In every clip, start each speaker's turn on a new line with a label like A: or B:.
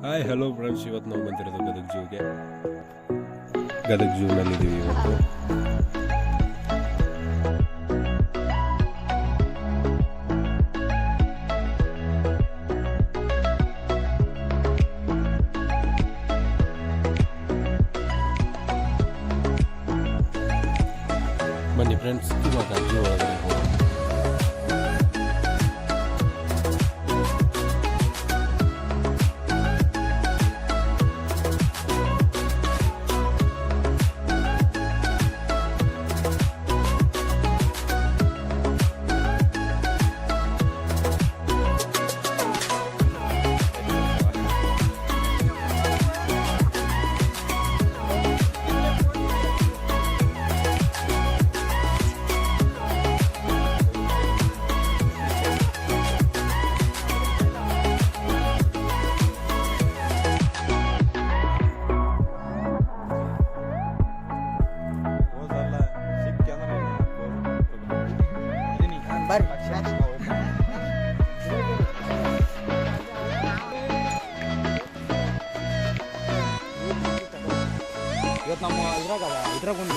A: Hi hello friends, ಇವತ್ತು ನಾವು ಬಂದಿರೋದು ಗದಗ ಝೂನಲ್ಲಿದ್ದೀವಿ ಇವತ್ತು. ಬನ್ನಿ ಫ್ರೆಂಡ್ಸ್, ಇವಾಗ ಝೂ ಒಳಗಡೆ ಹೋಗೋಣ.
B: ಇವತ್ತು ನಮ್ಮ ಇದ್ರಾಗ ಒಂದು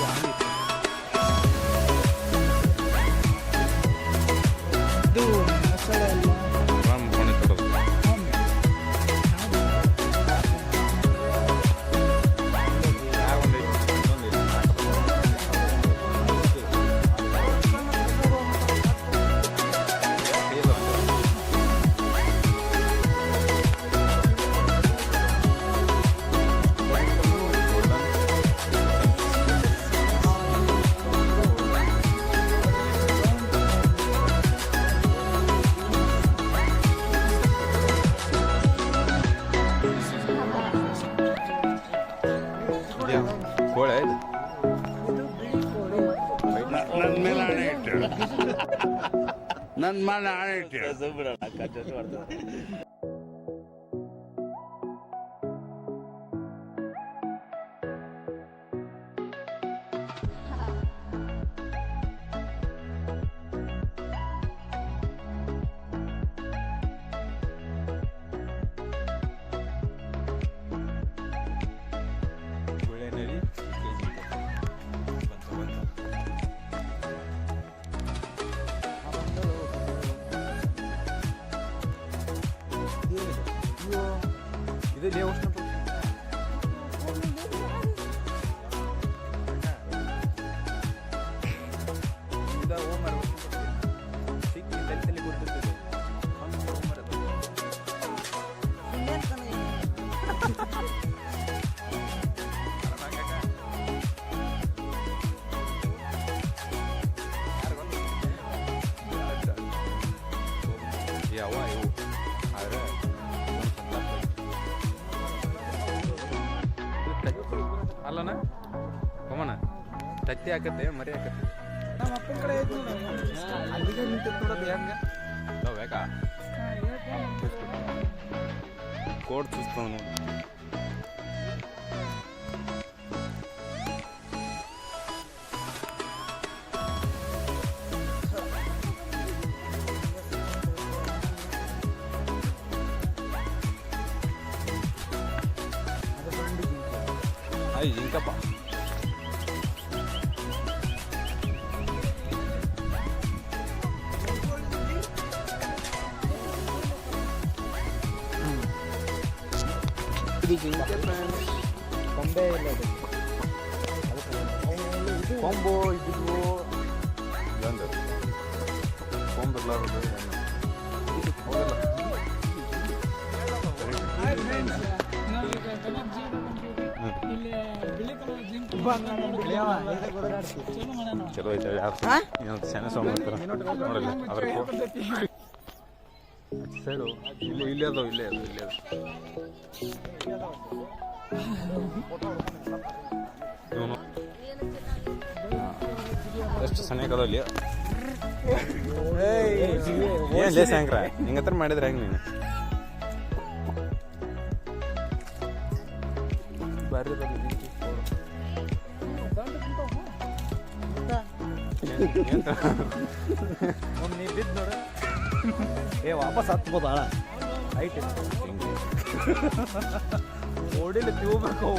B: ಇದು ಮಸಾಲೆ ಅಲ್ಲ
A: ಕೋಳೆ ಇದು
C: ನನ್ನ ಮೇಲೆ ಆಣೆ ಇಟ್ಟು
A: ಇದು ಉಷ್ಣ ಸಿಕ್ಕಿ ತಲೆ ಕೊಡ್ತಿರ್ತಿದೆ. ಯಾವ ಇವು ಆದರೆ ಅಲ್ಲನ ಕೊಮ್ಮನ ತತ್ತಿ ಹಾಕತ್ತೆ ಮರಿ ಹಾಕತ್ತೆ.
B: ನಮ್ಮ ಅಪ್ಪನ ಕಡೆ ಅಲ್ಲಿಗೆ ನಿಂತಿತ್ತು ನೋಡೋದು ಹೆಂಗೆ
A: ಬೇಕಾ ಕೋಡ್ ಚೂಸ್ತಾವ ನೋಡಿ. ಅಯ್ಯ ಜಿಂಕಪ್ಪ
B: ಕೊಂಬೆ ಇಲ್ಲ ಕೊಂಬು ಇದ್ದಿದ್ವು
A: ಇಲ್ಲಂದ್ರೆ ಕೊಂಬಿರ್ಲಾರ್ದು ಚಲೋ ಐತೆ. ಯಾರು ಸಣ್ಣ ಸೋಮರ್ತಾರೆ ನೋಡಲ್ಲ ಅದ್ರ ಸೈಡು ಇಲ್ಲೇ ಅದಾವ ಇಲ್ಲೇ ಇವನು ಎಷ್ಟು ಸನಿಯಾಗ ಅದಾವ ಇಲ್ಲಿ. ಏನ್ ಲೇ ಸಾಯಂಕ್ರ ಹಿಂಗತ್ರ ಮಾಡಿದ್ರೆ ಹೆಂಗೆ ನೀನು ಬಾರಿ
B: ನೀ ಬಿದ್ದು ನೋಡ ವಾಪಸ್ ಹತ್ಬೋದ ಹೈಟ್ ಓಡಿಲಿ ತಿಳ್ಬೇಕು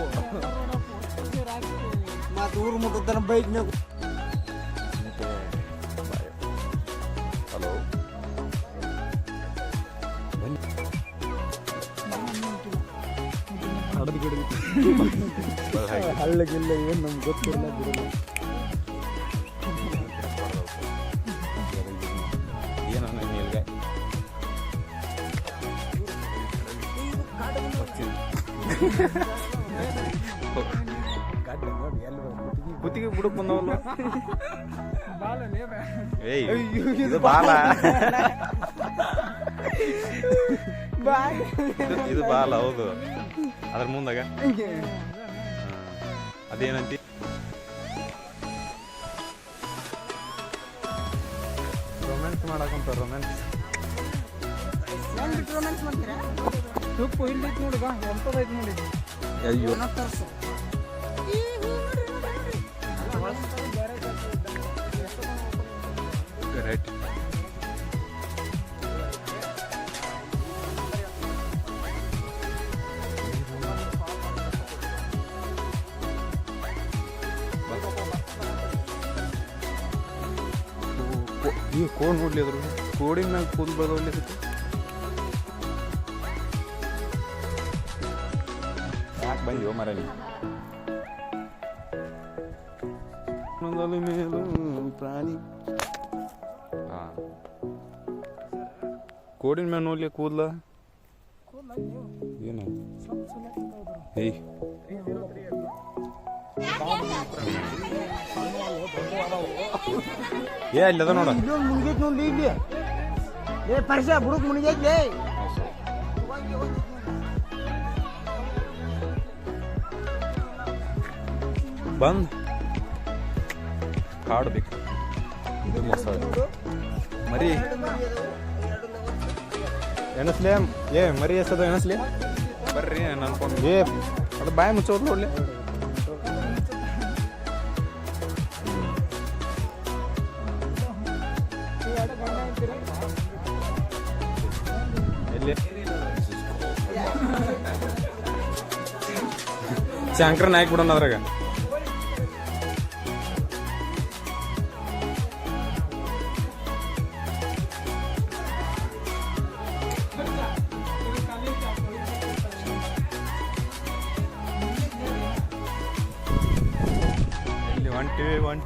B: ಮತ್ತು ಊರು ಮುಟ್ಟುತ್ತಾನ ಬೈಕ್ನಾಗ.
A: ಹಲೋ
B: ಹಡದು ಗಿಡದು ಹಳ್ಳಗಿಲ್ಲ ಏನು ನಮ್ಗೆ ಗೊತ್ತಿಲ್ಲ ಬಿಡಲ್ಲ.
A: ಏನೋ ನೀಲ್ಗೆ ಕುತ್ತಿಗೆ ಬುಡಕ್ ಬಂದವಲ್ಲ. ಏಯ್ ಇದು ಬಾಲ, ಇದು ಬಾಲ ಹೌದು. ಅದ್ರ ಮುಂದಾಗ ಅದೇನಂತಿ ರೊಮ್ಯಾನ್ಸ್ ಮಾಡಕಂತ. ರೊಮ್ಯಾನ್ಸ್
B: ತುಪ್ಪು ಇಲ್ಲೈತಿ ನೋಡಿ, ಬಾ ಎಂತದೈತಿ ನೋಡಿ.
A: ಅಯ್ಯೋ ರೈಟ್. ಈ ಕೋಡ್ ನೋಡ್ಲಿ, ಅದ್ರ ಕೋಡಿನ ಮ್ಯಾಗ ಕೂದಲು ಬೆಳೆದವಲ್ಲಿ ಅದಕ್ಕೆ ಯಾಕೆ ಬಂದಿವೋ ಮರ ನೀ? ಮೇಲು ಪ್ರಾಣಿ ಹಾಂ ಕೋಡಿನ ಮ್ಯಾಗ ನೋಡ್ಲಿ ಕೂದಲ ಏನು? ಏಯ್ ಏ ಅಲ್ಲದ ನೋಡ,
B: ಇಲ್ಲೊಂದು ಮುನ್ಗೈತಿ ನೋಡಿ. ಇಲ್ಲಿ ಏ ಪರಿಸ ಬುಡಕ್ ಮುನ್ಗೈತಿ.
A: ಬಂದ್ ಕಾಡು ಬೇಕು. ಇದು ಮೊಸ ಮರಿ ಎಣಸ್ಲಿ. ಏ ಮರಿ ಎಸದ ಎಣಸ್ಲಿ ಬರ್ರಿ ಅನ್ಕೊಂಡು. ಏ ಅದು ಬಾಯಿ ಮುಚ್ಚೋದು ನೋಡ್ಲಿ. ಎಲ್ಲಿ ಶಂಕರನ್ ಹಾಕ್ಬಿಡೋಣ ಅದ್ರಾಗ. ಇಲ್ಲಿ ಒಂಟಿ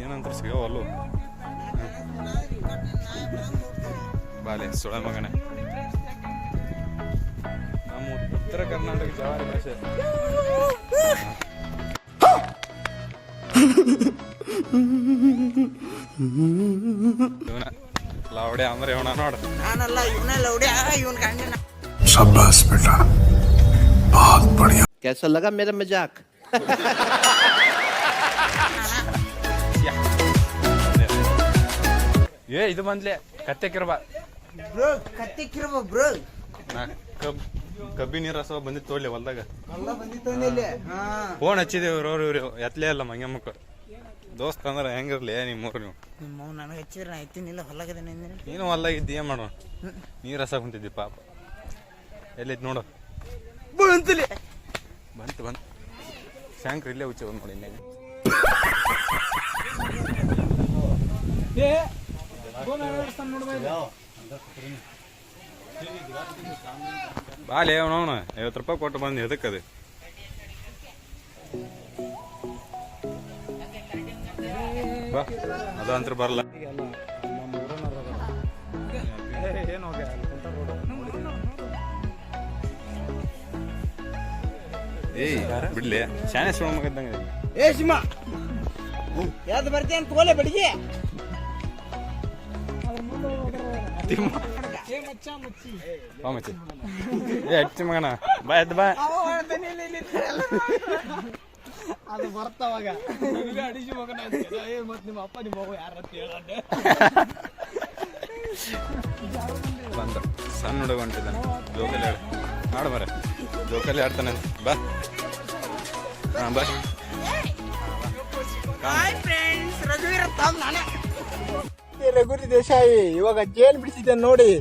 A: ಏನಂತ ಸಿಗವಲ್ಲು. ಬಾಲೆ ಸುಳ ಮಗನೇ, ನಮ್ಮ ಉತ್ತರ ಕರ್ನಾಟಕ ಜವಾರಿ ಭಾಷೆ. ಲೌಡೆ ಅಂದ್ರೆ ಇವನ ನೋಡ.
B: ನಾನಲ್ಲ ಇವನ ಲೌಡ್ಯ, ಇವನ್ ಗಂಡನ.
D: शाबाश बेटा, बहुत बढ़िया।
E: कैसा लगा मेरा मजाक?
A: ಏ ಇದು ಬಂದ್ಲೆ ಕತ್ತೆಕಿರ್ಬ
B: ಬ್ರೋ, ಕತ್ತಿಕ್ಕಿರ್ಬ ಬ್ರೋ.
A: ನಾ ಕಬ್ಬಿನ ರಸ ಬಂದಿತ್ತು ತೋಳ್ಲಿ ಹೊಲ್ದಾಗ.
B: ಎಲ್ಲ ಬಂದಿತ್ತು ಇಲ್ಲಿ. ಹಾ
A: ಫೋನ್ ಹಚ್ಚಿದೇವ್ರು ಇವ್ರು ಎತ್ಲೇ ಅಲ್ಲ ಮಂಗಮ್ಮಕ್ಕ. ದೋಸ್ತ ಅಂದ್ರೆ ಹೆಂಗಿರ್ಲಿ ನಿಮ್ಮೂರು ನೀವು?
B: ನಿಮ್ಮ ನನಗೆ ಹಚ್ಚಿದ್ರೆ ನಾ ಎತ್ತಿನಿಲ್ಲ, ಹೊಲ್ಲಾಗದೇನೆ ಅಂದ್ರೆ.
A: ನೀನು ಹೊಲ್ದಾಗ ಇದ್ದು ಏನು ಮಾಡೋ? ನೀ ರಸ ಕುಂತಿದ್ದಿ ಪಾಪ. ಎಲ್ಲೈತಿ ನೋಡು.
B: ಬಂತಲಿ
A: ಬಂತು ಶಂಕ್ರ ಇಲ್ಲೇ ಹುಚ್ಚ ನೋಡಿ ಇನ್ನೇ. ಬಾಲೆ ಅವನವನ 50 ರೂಪಾಯಿ ಕೊಟ್ಟು ಬಂದು ಎದಕ್ಕದು? ಬಾ ಅದು ಅಂತ ಬರಲ್ಲ. ಏಯ್ ಬಿಡ್ಲಿ, ಶಾನೆ ಸುಳ್ಳು ಮಗ ಇದ್ದಂಗೆ.
B: ಏ ಶಿಮ ಯಾವ್ದು ಬರ್ತೀನಿ ತೋಲೆ ಬಡಿಗೆ.
A: ಬಾ ಮಚ್ಚಿ. ಏ ಹಚ್ಚಿ ಮಗನ ಬಾ ಎದ್ದು ಬಾ.
B: ಅದು ಬರ್ತಾವಾಗ ಅಡಿಸಿ ಮಗನ ಮತ್ ನಿಮ್ಮ ಅಪ್ಪ ನಿಮ್ಮ ಮಗು ಯಾರ
A: ಬಂದ ಸಣ್ಣ ಹುಡುಗ ಹೊಂಟಿದ್ದಾನೆ. ಜೋಕಲ್ಲಿ ಆಡ ಮಾಡು ಮರ, ಜೋಕಲ್ಲಿ ಆಡ್ತಾನೆ. ಬಾ ಹಾಂ ಬಾ.
B: ರಘುರಿ ದೇಸಾಯಿ ಇವಾಗ ಜೇಲ್ ಬಿಡಿಸಿದ್ದೆ ನೋಡಿ.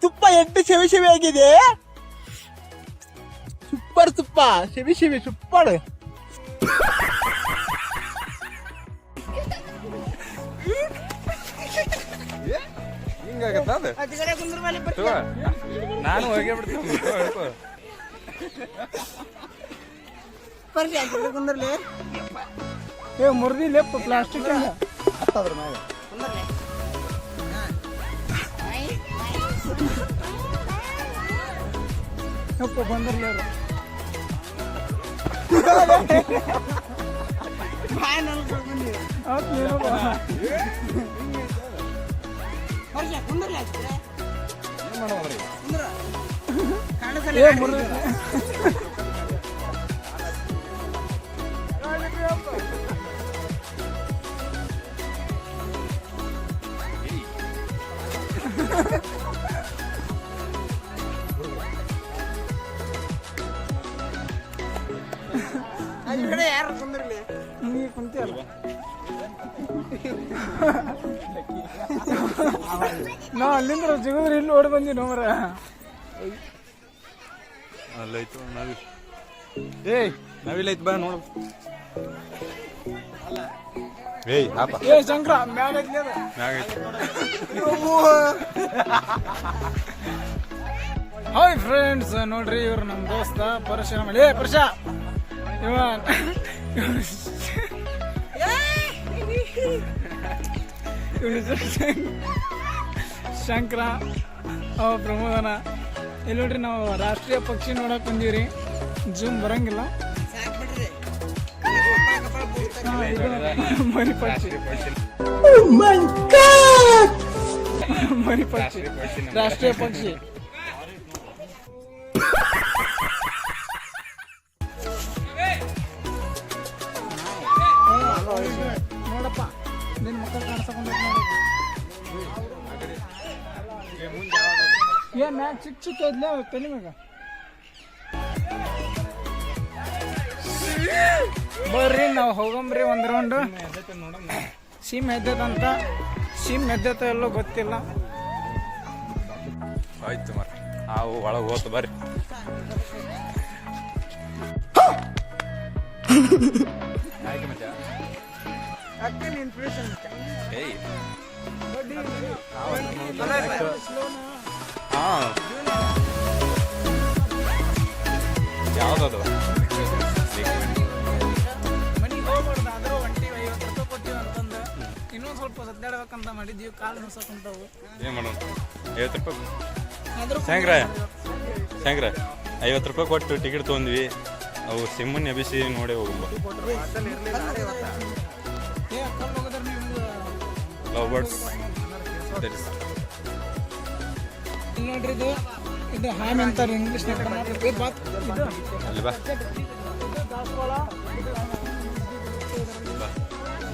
B: ತುಪ್ಪ ಎಷ್ಟು ಶವಿ ಶವಿ ಆಗಿದೆ. ಸೂಪರ್ ತುಪ್ಪ, ಶವಿ ಶವಿ ಸೂಪರ್.
A: ಹಿಂಗಾಗತ್ತ ಅದು ತಗೋ. ನಾನು ಹೋಗೇ ಬಿಡ್ತೀನಿ.
B: ಕುಂದ್ರಲಿ ಏ ಮುರ್ದಿ ಲೆಪ್ಪ ಪ್ಲಾಸ್ಟಿಕ್ ಹತ್ತದ್ರ ಮ್ಯಾಗ ಯಪ್ಪ ಬಂದ್ರಲಿ ಯಾರು ಕುಂದ್ರಲಿ ನೀ ಕುಂತಿಯಲ್ಲ ನಾ ಅಲ್ಲಿಂದ ಜಗದ್ರ ಇಲ್ಲಿ ಓಡಿ ಬಂದಿ ನೋಮ್ರ
A: ಅಲ್ಲೈತು ನಾವಿ ಏಯ್ ನಾವಿಲ್ಲೈತು ಬಾ ನೋಡು. ಏಯ್ ಹಾಪ
B: ಏ ಶಂಕರ ಮ್ಯಾಗ ಐತ್ಲಿ ಅದ
A: ಮ್ಯಾಗೈತಿ.
B: ಹಾಯ್ ಫ್ರೆಂಡ್ಸ್, ನೋಡ್ರಿ ಇವ್ರು ನಮ್ಮ ದೋಸ್ತ ಪರಶುರಾಮ. ಏ ಪರಶ ಇವ ಶಂಕರ ಅವ ಪ್ರಮೋದನ. ಇಲ್ಲಿ ನೋಡ್ರಿ ನಾವು ರಾಷ್ಟ್ರೀಯ ಪಕ್ಷಿ ನೋಡಕ್ ಬಂದೀವ್ರಿ. ಜೂಮ್ ಬರಂಗಿಲ್ಲ. ಮರಿ ಪಕ್ಷಿ, ಮರಿ ಪಕ್ಷಿ, ರಾಷ್ಟ್ರೀಯ ಪಕ್ಷಿ. ನೋಡಪ್ಪ ನಿನ್ ಮಕ್ಕಳು ಕಾಣಿಸ್ಕೊಂಡ್ ಏನ್ ಮ್ಯಾಗ ಚಿಕ್ಕ ಚಿಕ್ಕ ಐದ್ಲೇ ತಲೆ ಮ್ಯಾಗ. ಬರ್ರಿ ನಾವು ಹೋಗಂಬ್ರಿ ಒಂದ್ ರೌಂಡ್. ಸಿಮ್ ಎದ್ದದಂತ, ಸಿಮ್ ಎದ್ದತ ಎಲ್ಲೋ ಗೊತ್ತಿಲ್ಲ.
A: ಆಯ್ತು ಮರ ನಾವು ಒಳಗೆ ಹೋತು ಬರ್ರಿ. ಏಯ್ ಹಾಂ ಯಾವ್ದದು
B: ಮನಿಗೆ ಹೋಗ್ಬಾರ್ದು ಆದ್ರೂ ಒಂಟಿ 50 ರೂಪಾಯಿ ಕೊಟ್ಟಿವಿ ಅಂತಂದು ಇನ್ನೊಂದು ಸ್ವಲ್ಪ ಸದ್ದಾಡ್ಬೇಕಂತ ಮಾಡಿದ್ವಿ. ಕಾಲು ನುಸಕ್ಕಂತಾವು.
A: ಏನು ಮಾಡೋಣ? 50 ರೂಪಾಯಿ
B: ಆದ್ರೂ
A: ಶಂಕರ 50 ರೂಪಾಯಿ ಕೊಟ್ಟು ಟಿಕೆಟ್ ತೊಗೊಂಡ್ವಿ. ಅವು ಸಿಮ್ಮನ್ ಎಬಿಸಿ ನೋಡಿ ಹೋಗಲ್ಲ. ಲವ್ ಬರ್ಡ್ಸ್
B: ಇಲ್ಲಿ ನೋಡ್ರಿ, ಇದು ಹಾಮ್ ಅಂತಾರೆ ಇಂಗ್ಲೀಷ್
A: ಅಲ್ಲಿ ಬಾ.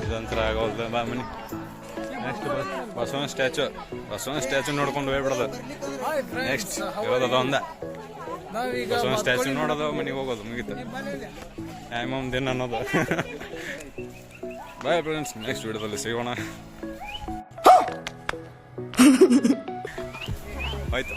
A: ಇದಂತರ ಆಗೋಲ್ದ ಬಾ ಮನಿ. ನೆಕ್ಸ್ಟ್ ಬಸವನ ಸ್ಟ್ಯಾಚು ನೋಡ್ಕೊಂಡು ಹೋಗ್ಬಿಡೋದು. ನೆಕ್ಸ್ಟ್ ಇರೋದದ ಒಂದ ಬಸವನ ಸ್ಟ್ಯಾಚು ನೋಡೋದು, ಮನೆಗೆ ಹೋಗೋದು, ಮುಗೀತು. ಒಂದು ದಿನ ಅನ್ನೋದು. ಬಾಯ್ ಫ್ರೆಂಡ್ಸ್, ನೆಕ್ಸ್ಟ್ ವಿಡಿಯೋದಲ್ಲಿ ಸಿಗೋಣ. ಆಯ್ತು.